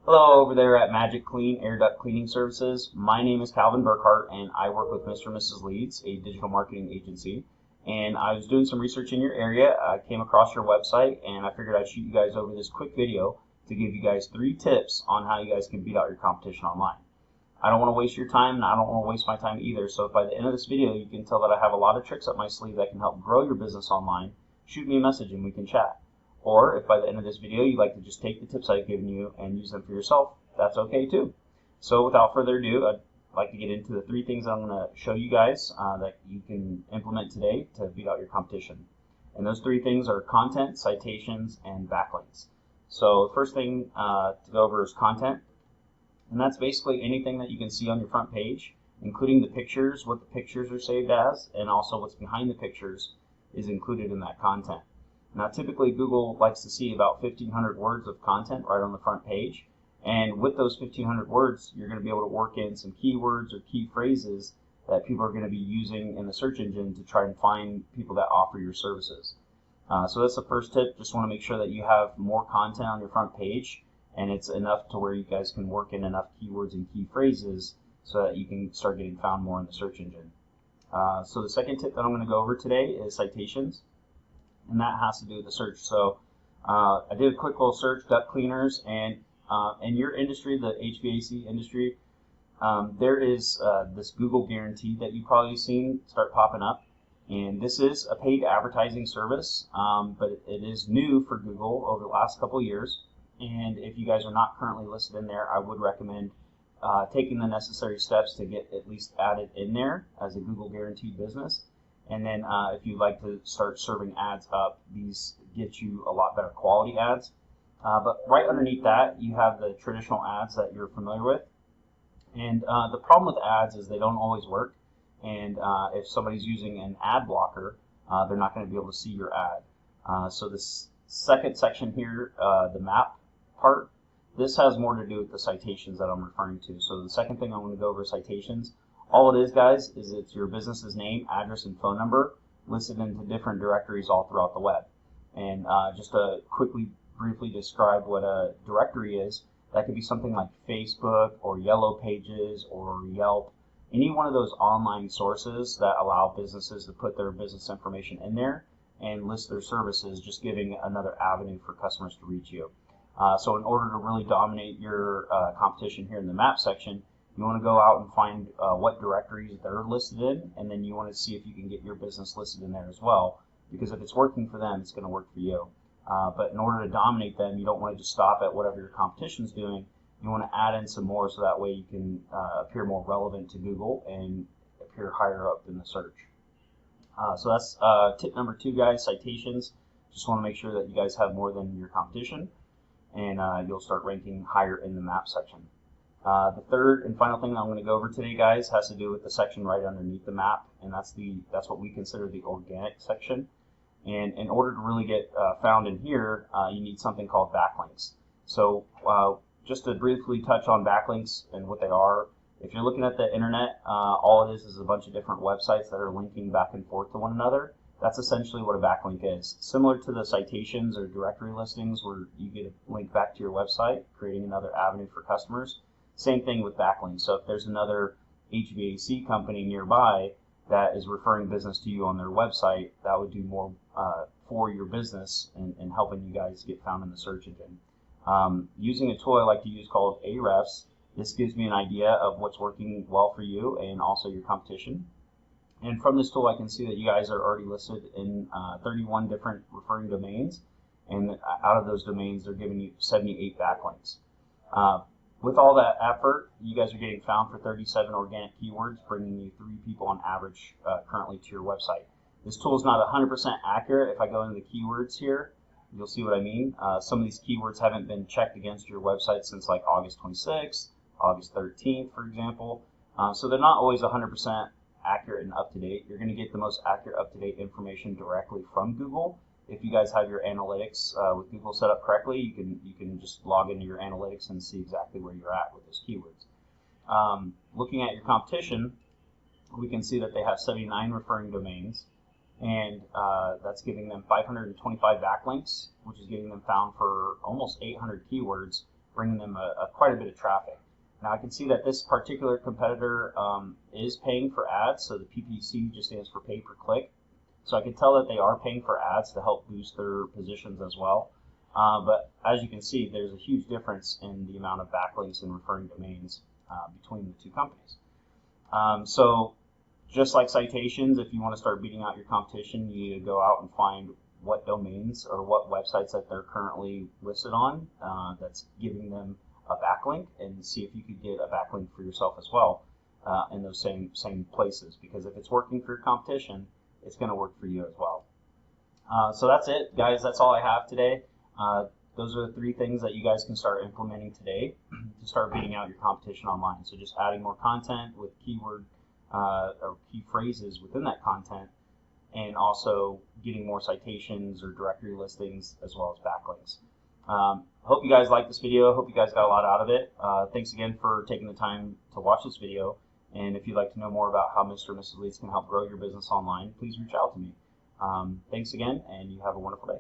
Hello over there at Magic Clean Air Duct Cleaning Services. My name is Calvin Burkhart and I work with Mr. and Mrs. Leeds, a digital marketing agency. And I was doing some research in your area. I came across your website and I figured I'd shoot you guys over this quick video to give you guys 3 tips on how you guys can beat out your competition online. I don't want to waste your time and I don't want to waste my time either. So if by the end of this video you can tell that I have a lot of tricks up my sleeve that can help grow your business online, shoot me a message and we can chat. Or if by the end of this video you'd like to just take the tips I've given you and use them for yourself, that's okay too. So without further ado, I'd like to get into the 3 things that I'm going to show you guys that you can implement today to beat out your competition. And those 3 things are content, citations, and backlinks. So the first thing to go over is content. And that's basically anything that you can see on your front page, including the pictures, what the pictures are saved as, and also what's behind the pictures is included in that content. Now typically Google likes to see about 1,500 words of content right on the front page, and with those 1,500 words you're going to be able to work in some keywords or key phrases that people are going to be using in the search engine to try and find people that offer your services. So that's the first tip. Just want to make sure that you have more content on your front page and it's enough to where you guys can work in enough keywords and key phrases so that you can start getting found more in the search engine. So the second tip that I'm going to go over today is citations. And that has to do with the search. So I did a quick little search, duct cleaners, and in your industry, the HVAC industry, there is this Google guarantee that you've probably seen start popping up. And this is a paid advertising service, but it is new for Google over the last couple of years. And if you guys are not currently listed in there, I would recommend taking the necessary steps to get at least added in there as a Google guaranteed business. And then if you'd like to start serving ads up, these get you a lot better quality ads. But right underneath that, you have the traditional ads that you're familiar with. And the problem with ads is they don't always work. And if somebody's using an ad blocker, they're not going to be able to see your ad. So this second section here, the map part, this has more to do with the citations that I'm referring to. So the second thing I'm going to go over is citations. All it is, guys, is it's your business's name, address, and phone number listed into different directories all throughout the web. And just to briefly describe what a directory is, that could be something like Facebook or Yellow Pages or Yelp, any one of those online sources that allow businesses to put their business information in there and list their services, just giving another avenue for customers to reach you. So in order to really dominate your competition here in the map section, you want to go out and find what directories they're listed in, and then you want to see if you can get your business listed in there as well, because if it's working for them, it's going to work for you. But in order to dominate them, you don't want to just stop at whatever your competition's doing. You want to add in some more so that way you can appear more relevant to Google and appear higher up in the search. So that's tip number 2, guys, citations. Just want to make sure that you guys have more than your competition, and you'll start ranking higher in the map section. The third and final thing that I'm going to go over today, guys, has to do with the section right underneath the map, and that's what we consider the organic section. And in order to really get found in here, you need something called backlinks. So just to briefly touch on backlinks and what they are, if you're looking at the internet, all it is a bunch of different websites that are linking back and forth to one another. That's essentially what a backlink is. Similar to the citations or directory listings where you get a link back to your website, creating another avenue for customers. Same thing with backlinks. So if there's another HVAC company nearby that is referring business to you on their website, that would do more for your business and helping you guys get found in the search engine. Using a tool I like to use called Ahrefs, this gives me an idea of what's working well for you and also your competition. And from this tool I can see that you guys are already listed in 31 different referring domains, and out of those domains they're giving you 78 backlinks. With all that effort, you guys are getting found for 37 organic keywords, bringing you 3 people on average currently to your website. This tool is not 100% accurate. If I go into the keywords here, you'll see what I mean. Some of these keywords haven't been checked against your website since like August 26th, August 13th, for example. So they're not always 100% accurate and up-to-date. You're going to get the most accurate, up-to-date information directly from Google. If you guys have your analytics with Google set up correctly, you can just log into your analytics and see exactly where you're at with those keywords. Looking at your competition, we can see that they have 79 referring domains, and that's giving them 525 backlinks, which is getting them found for almost 800 keywords bringing them quite a bit of traffic. Now I can see that this particular competitor is paying for ads, so the PPC just stands for pay per click. So I can tell that they are paying for ads to help boost their positions as well. But as you can see, there's a huge difference in the amount of backlinks and referring domains between the two companies. So just like citations, if you want to start beating out your competition, you need to go out and find what domains or what websites that they're currently listed on that's giving them a backlink, and see if you could get a backlink for yourself as well in those same places. Because if it's working for your competition, it's going to work for you as well. So that's it, guys. That's all I have today. Those are the 3 things that you guys can start implementing today to start beating out your competition online. So just adding more content with keyword or key phrases within that content, and also getting more citations or directory listings as well as backlinks. Hope you guys liked this video. Hope you guys got a lot out of it. Thanks again for taking the time to watch this video. And if you'd like to know more about how Mr. and Mrs. Leeds can help grow your business online, please reach out to me. Thanks again, and you have a wonderful day.